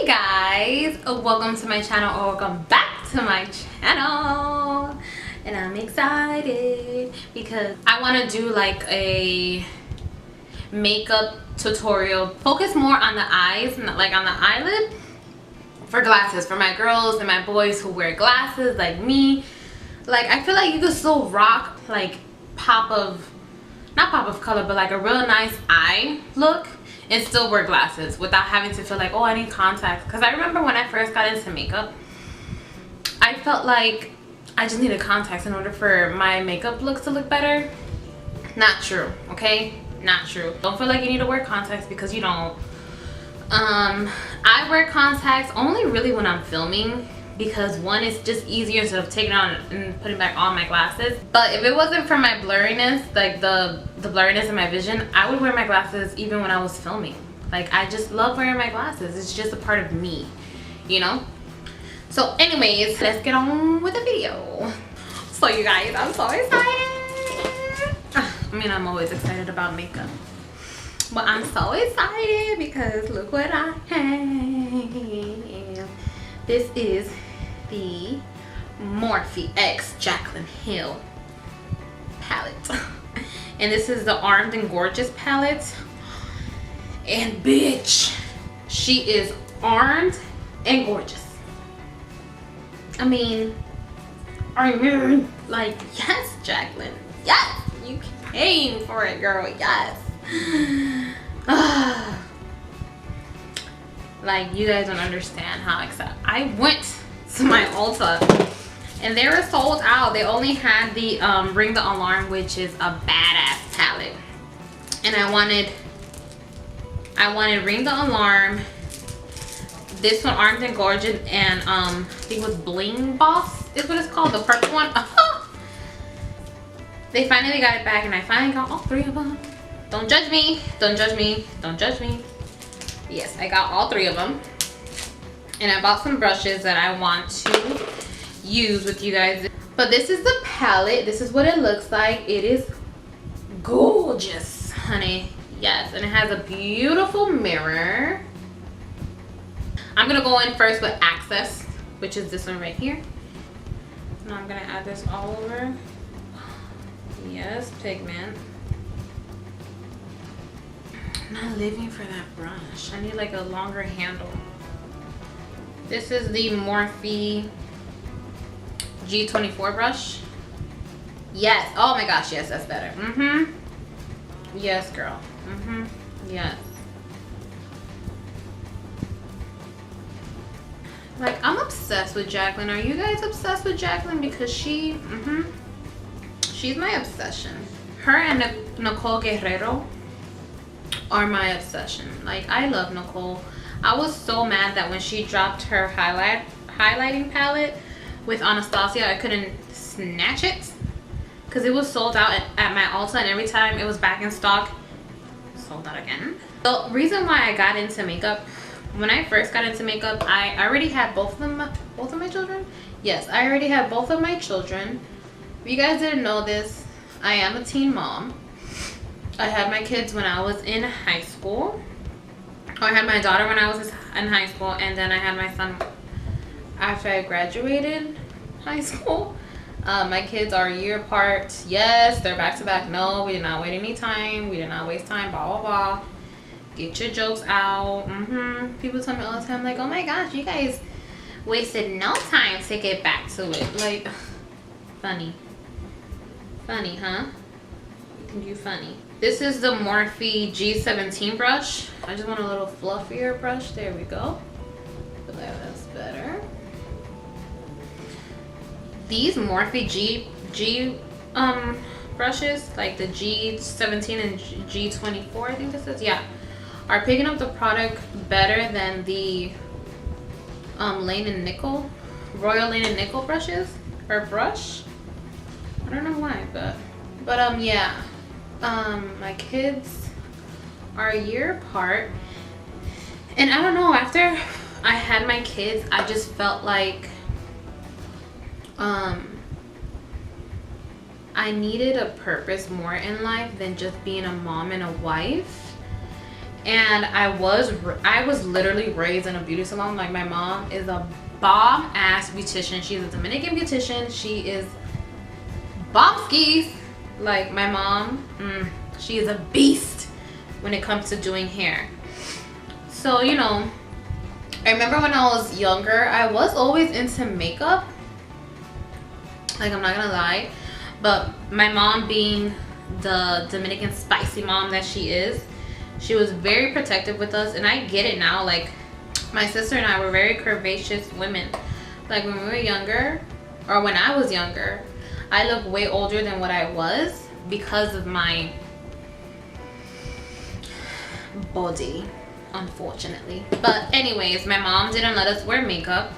Hey guys, welcome to my channel, or welcome back to my channel. And I'm excited because I want to do like a makeup tutorial, focus more on the eyes, not like on the eyelid, for glasses, for my girls and my boys who wear glasses like me. Like, I feel like you could still rock like not pop of color, but like a real nice eye look and still wear glasses without having to feel like, oh, I need contacts. Because I remember when I first got into makeup, I felt like I just needed contacts in order for my makeup looks to look better. Not true, okay? Not true. Don't feel like you need to wear contacts because you don't. I wear contacts only really when I'm filming, because one, is just easier instead of taking on and putting back on my glasses. But if it wasn't for my blurriness, like the blurriness in my vision, I would wear my glasses even when I was filming. Like, I just love wearing my glasses. It's just a part of me, you know? So anyways, let's get on with the video. So you guys, I'm so excited. I mean, I'm always excited about makeup, but I'm so excited because look what I have. This is the Morphe X Jaclyn Hill palette. And this is the Armed and Gorgeous palette. And bitch, she is armed and gorgeous. I mean, like, yes, Jaclyn. Yes, you came for it, girl. Yes. Like, you guys don't understand how excited I went to my Ulta and they were sold out. They only had the Ring the Alarm, which is a badass palette, and I wanted Ring the Alarm, this one Armed and Gorgeous, and I think it was Bling Boss is what it's called, the purple one. They finally got it back and I finally got all three of them. Don't judge me, don't judge me, don't judge me. Yes, I got all three of them. And I bought some brushes that I want to use with you guys. But this is the palette. This is what it looks like. It is gorgeous, honey. Yes, and it has a beautiful mirror. I'm gonna go in first with Access, which is this one right here. Now I'm gonna add this all over. Yes, pigment. I'm not living for that brush. I need like a longer handle. This is the Morphe G24 brush. Yes. Oh my gosh, yes, that's better. Yes, girl. Yes. Like, I'm obsessed with Jaclyn. Are you guys obsessed with Jaclyn? Because she's my obsession. Her and Nicole Guerrero are my obsession. Like, I love Nicole. I was so mad that when she dropped her highlighting palette with Anastasia, I couldn't snatch it because it was sold out at my Ulta, and every time it was back in stock, sold out again. The reason why I got into makeup, when I first got into makeup, I already had both of my children. Yes, I already had both of my children. If you guys didn't know this, I am a teen mom. I had my kids when I was in high school. I had my daughter when I was in high school, and then I had my son after I graduated high school. My kids are a year apart. Yes, they're back to back. No, we did not wait any time. We did not waste time. Blah, blah, blah. Get your jokes out. People tell me all the time, like, oh my gosh, you guys wasted no time to get back to it. Like, funny. Funny, huh? You think you funny. This is the Morphe G17 brush. I just want a little fluffier brush. There we go. Feel like that's better. These Morphe G brushes, like the G17 and G24, I think this is, yeah, are picking up the product better than the Lane and Nickel, Royal Lane and Nickel brushes, or brush. I don't know why, but yeah. My kids are a year apart, and I don't know, after I had my kids, I just felt like I needed a purpose more in life than just being a mom and a wife. And I was literally raised in a beauty salon. Like, my mom is a bomb ass beautician. She's a Dominican beautician. She is bomb skis. Like, my mom, she is a beast when it comes to doing hair. So, you know, I remember when I was younger, I was always into makeup. Like, I'm not gonna lie. But my mom, being the Dominican spicy mom that she is, she was very protective with us. And I get it now. Like, my sister and I were very curvaceous women. Like, when we were younger, or when I was younger, I looked way older than what I was because of my body, unfortunately. But anyways, my mom didn't let us wear makeup,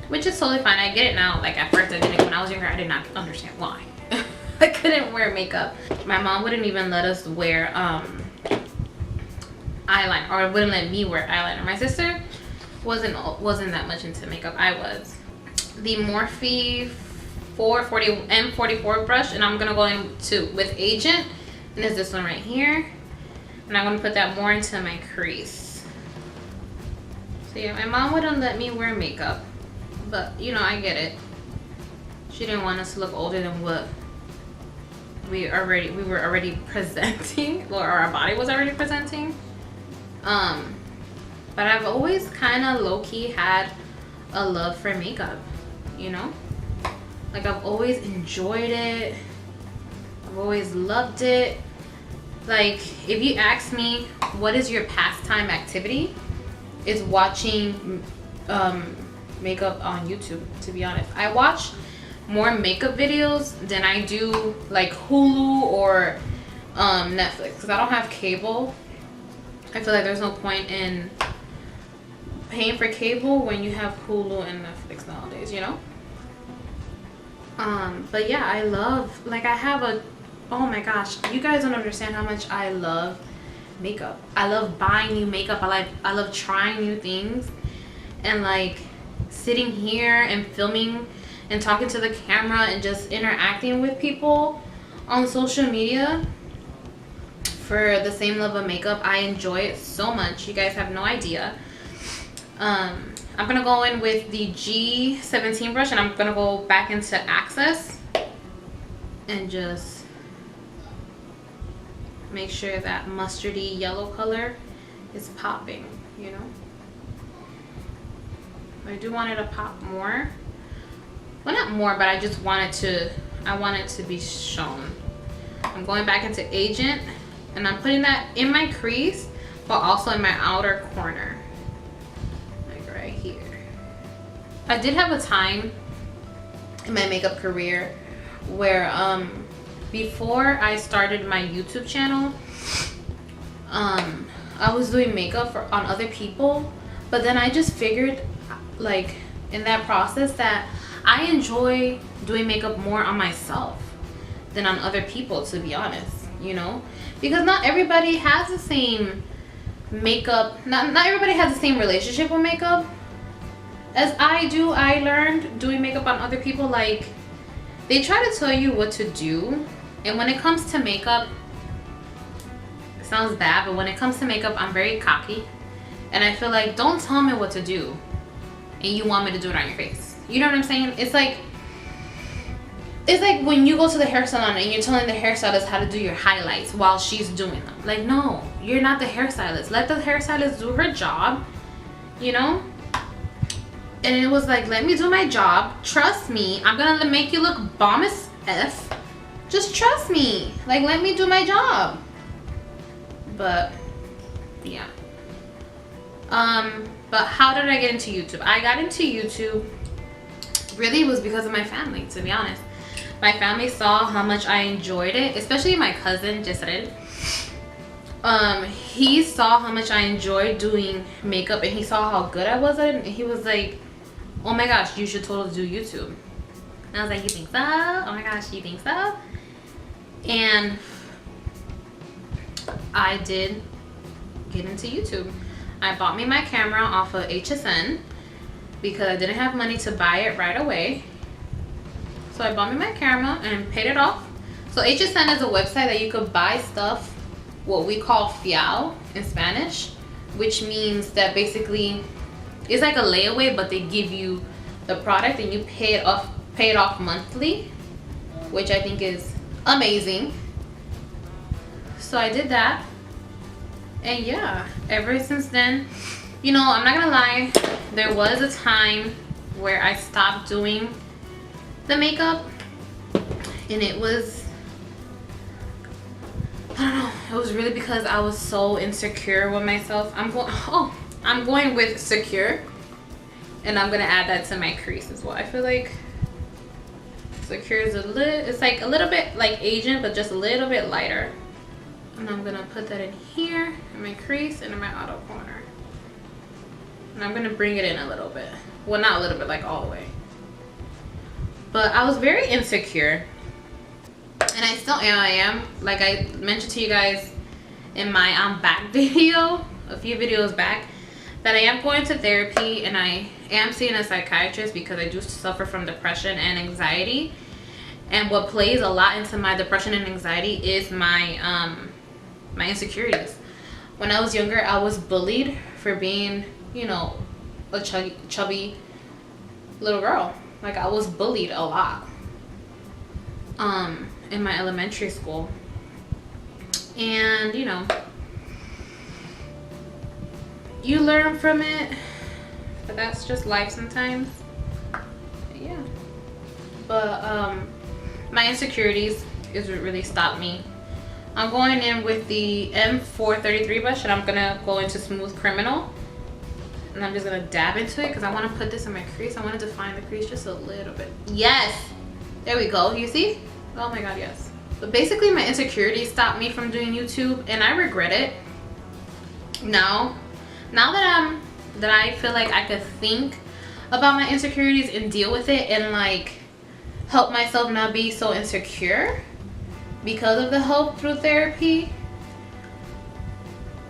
which is totally fine. I get it now. Like, at first I didn't. When I was younger, I did not understand why. I couldn't wear makeup. My mom wouldn't even let us wear eyeliner, or wouldn't let me wear eyeliner. My sister wasn't that much into makeup. I was. The Morphe 440 M44 brush, and I'm gonna go into with Agent, and there's this one right here, and I'm gonna put that more into my crease. So yeah, my mom wouldn't let me wear makeup, but you know, I get it. She didn't want us to look older than what we were already presenting, or our body was already presenting. But I've always kind of low-key had a love for makeup, you know? Like, I've always enjoyed it. I've always loved it. Like, if you ask me, what is your pastime activity? It's watching makeup on YouTube, to be honest. I watch more makeup videos than I do like Hulu or Netflix, because I don't have cable. I feel like there's no point in paying for cable when you have Hulu and Netflix nowadays, you know? But yeah, I love, like, I have a, oh my gosh, you guys don't understand how much I love makeup. I love buying new makeup. I love trying new things, and like sitting here and filming and talking to the camera and just interacting with people on social media for the same love of makeup. I enjoy it so much. You guys have no idea. I'm gonna go in with the G17 brush, and I'm gonna go back into Access and just make sure that mustardy yellow color is popping, you know? I do want it to pop more. Well, not more, but I just want it to be shown. I'm going back into Agent, and I'm putting that in my crease, but also in my outer corner. Like right here. I did have a time in my makeup career where before I started my YouTube channel, I was doing makeup on other people, but then I just figured, like, in that process, that I enjoy doing makeup more on myself than on other people, to be honest, you know? Because not everybody has the same makeup, not everybody has the same relationship with makeup as I do. I learned doing makeup on other people, like, they try to tell you what to do, and when it comes to makeup, it sounds bad, but when it comes to makeup, I'm very cocky, and I feel like, don't tell me what to do and you want me to do it on your face. You know what I'm saying? It's like when you go to the hair salon and you're telling the hairstylist how to do your highlights while she's doing them. Like, no, you're not the hairstylist. Let the hairstylist do her job, you know? And it was like, let me do my job. Trust me. I'm gonna make you look bomb as F. Just trust me. Like, let me do my job. But, yeah. But how did I get into YouTube? I got into YouTube, really, it was because of my family, to be honest. My family saw how much I enjoyed it, especially my cousin, Jaclyn. He saw how much I enjoyed doing makeup, and he saw how good I was at it, and he was like, oh my gosh, you should totally do YouTube. And I was like, you think so? Oh my gosh, you think so? And I did get into YouTube. I bought me my camera off of HSN because I didn't have money to buy it right away. So I bought me my camera and paid it off. So HSN is a website that you could buy stuff, what we call fiao, in Spanish, which means that basically it's like a layaway, but they give you the product and you pay it off monthly, which I think is amazing. So I did that, and yeah, ever since then, you know, I'm not gonna lie, there was a time where I stopped doing the makeup, and it was, I don't know, it was really because I was so insecure with myself. I'm going with secure, and I'm gonna add that to my crease as well. I feel like secure is it's like a little bit like Asian, but just a little bit lighter. And I'm gonna put that in here, in my crease, and in my outer corner. And I'm gonna bring it in a little bit. Well, not a little bit, like all the way. But I was very insecure. And I still am. I am. Like I mentioned to you guys in my I'm back video, a few videos back, that I am going to therapy and I am seeing a psychiatrist because I do suffer from depression and anxiety. And what plays a lot into my depression and anxiety is my my insecurities. When I was younger, I was bullied for being, you know, a chubby little girl. Like I was bullied a lot in my elementary school. And you know, you learn from it, but that's just life sometimes. Yeah. But my insecurities is what really stopped me. I'm going in with the M433 brush, and I'm gonna go into Smooth Criminal, and I'm just gonna dab into it because I want to put this in my crease. I want to define the crease just a little bit. Yes, there we go. You see? Oh my god, yes. But basically my insecurities stopped me from doing YouTube, and I regret it. Now that I feel like I could think about my insecurities and deal with it and like help myself not be so insecure because of the help through therapy,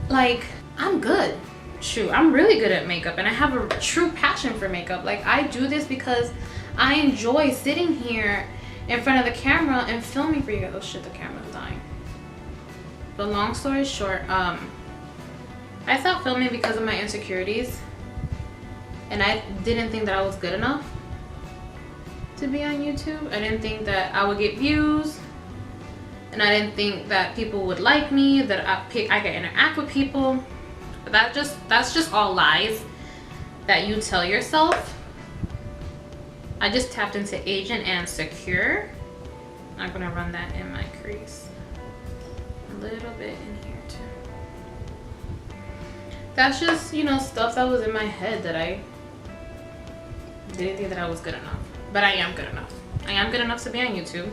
like I'm good. Shoot, I'm really good at makeup, and I have a true passion for makeup. Like I do this because I enjoy sitting here in front of the camera and filming for you guys. Oh shit, the camera's dying. But long story short, I stopped filming because of my insecurities, and I didn't think that I was good enough to be on YouTube. I didn't think that I would get views, and I didn't think that people would like me, that I could interact with people. But that's just all lies that you tell yourself. I just tapped into Agent and Secure. I'm gonna run that in my crease. A little bit in here too. That's just, you know, stuff that was in my head that I didn't think that I was good enough. But I am good enough. I am good enough to be on YouTube.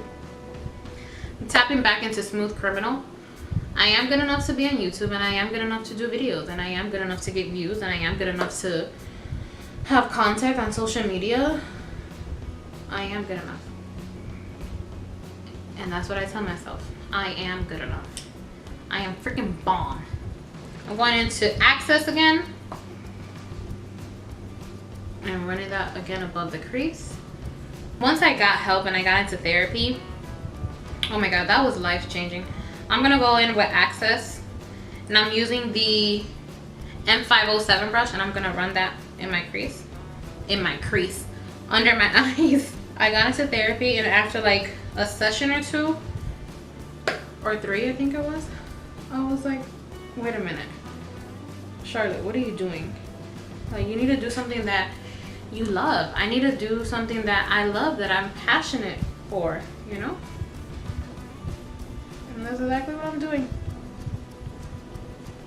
I'm tapping back into Smooth Criminal. I am good enough to be on YouTube, and I am good enough to do videos, and I am good enough to get views, and I am good enough to have contact on social media. I am good enough. And that's what I tell myself. I am good enough. I am freaking bomb. I'm going into Access again. And running that again above the crease. Once I got help and I got into therapy, oh my god, that was life-changing. I'm gonna go in with Access, and I'm using the M507 brush, and I'm gonna run that in my crease. Under my eyes. I got into therapy, and after like a session or 2 or 3, I think it was, I was like, wait a minute, Charlotte, what are you doing? Like, you need to do something that you love. I need to do something that I love, that I'm passionate for, you know? And that's exactly what I'm doing.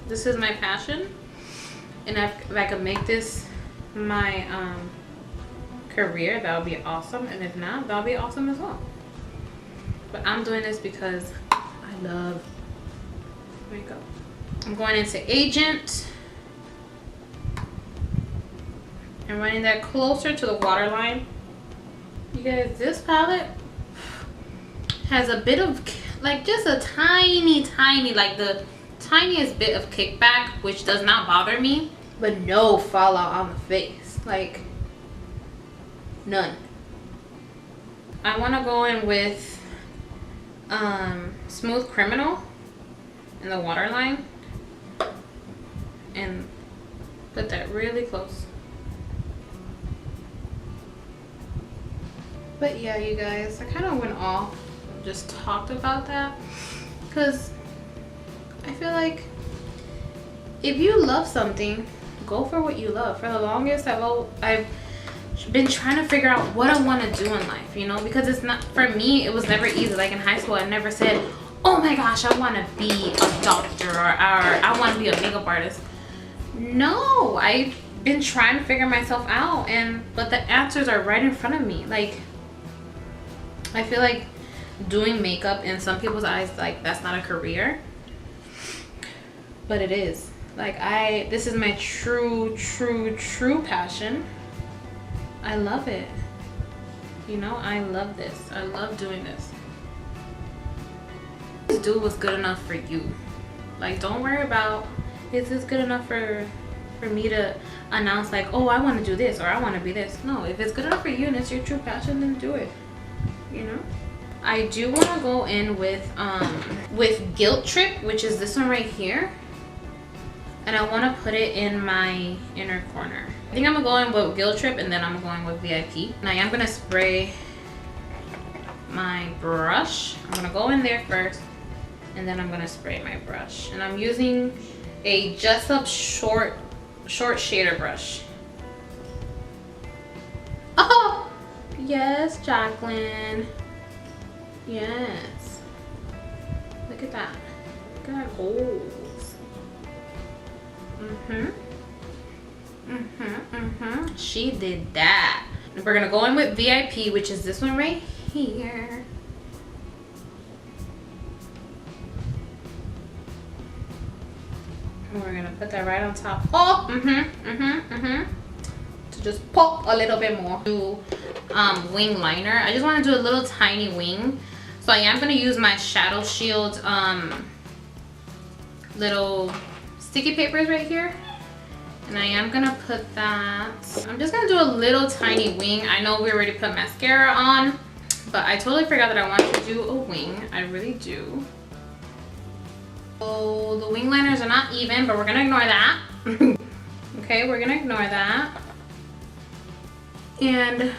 This is my passion, and if I could make this my career, that would be awesome. And if not, that would be awesome as well. But I'm doing this because I love makeup. I'm going into Agent and running that closer to the waterline. You guys, this palette has a bit of, like, just a tiny, like the tiniest bit of kickback, which does not bother me, but no fallout on the face, like none. I want to go in with Smooth Criminal in the waterline, and put that really close. But yeah, you guys, I kind of went off, just talked about that, because I feel like if you love something, go for what you love. For the longest, I've been trying to figure out what I want to do in life, you know, because it's not, for me, it was never easy. Like in high school, I never said, oh my gosh, I want to be a doctor, or I want to be a makeup artist. No, I've been trying to figure myself out, but the answers are right in front of me. Like, I feel like doing makeup in some people's eyes, like, that's not a career, but it is. Like, this is my true passion. I love it. You know, I love this. I love doing this. Just do what's good enough for you. Like, don't worry about, is this good enough for me to announce, like, oh, I want to do this, or I want to be this. No, if it's good enough for you and it's your true passion, then do it. You know, I do want to go in with Guilt Trip, which is this one right here, and I want to put it in my inner corner. I think I'm gonna go in with Guilt Trip, and then I'm going with VIP. And I am gonna spray my brush. I'm gonna go in there first, and then I'm gonna spray my brush. And I'm using a Jessup short shader brush. Oh yes, Jaclyn. Yes. Look at that. Look at that goals. She did that. And we're gonna go in with VIP, which is this one right here. And we're gonna put that right on top. Oh, to just pop a little bit more. Do wing liner. I just want to do a little tiny wing. So I am gonna use my Shadow Shield little sticky papers right here. And I am gonna put that, I'm just gonna do a little tiny wing. I know we already put mascara on, but I totally forgot that I wanted to do a wing. I really do. So the wing liners are not even, but we're gonna ignore that. Okay, we're gonna ignore that. And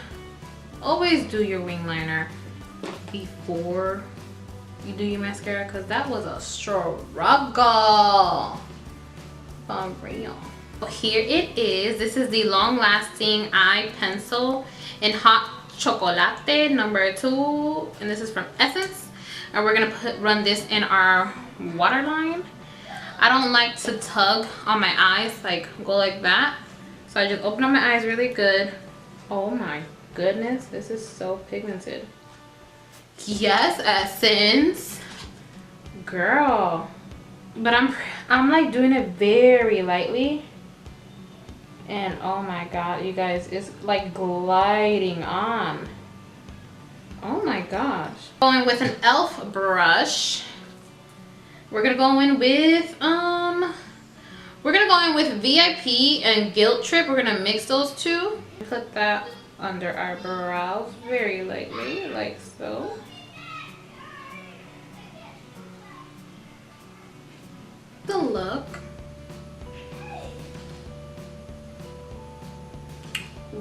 always do your wing liner before you do your mascara, because that was a struggle. For real. Here it is. This is the long lasting eye pencil in Hot Chocolate number 2, and this is from Essence. And we're gonna run this in our waterline. I don't like to tug on my eyes, like go like that. So I just open up my eyes really good. Oh my goodness, this is so pigmented. Yes, Essence, girl. But I'm like doing it very lightly. And oh my god, you guys, it's like gliding on. Oh my gosh. Going with an e.l.f. brush. We're gonna go in with VIP and Guilt Trip. We're gonna mix those two. Put that under our brows very lightly, like so. The look.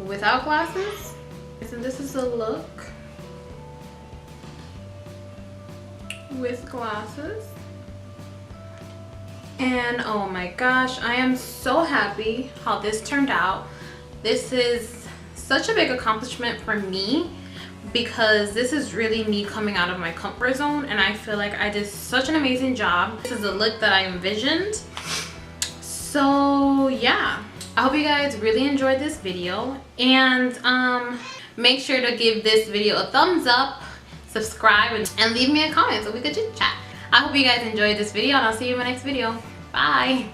Without glasses. So this is the look with glasses. And oh my gosh, I am so happy how this turned out. This is such a big accomplishment for me, because this is really me coming out of my comfort zone, and I feel like I did such an amazing job. This is the look that I envisioned. So yeah, I hope you guys really enjoyed this video, and make sure to give this video a thumbs up, subscribe, and leave me a comment so we could chit chat. I hope you guys enjoyed this video, and I'll see you in my next video. Bye.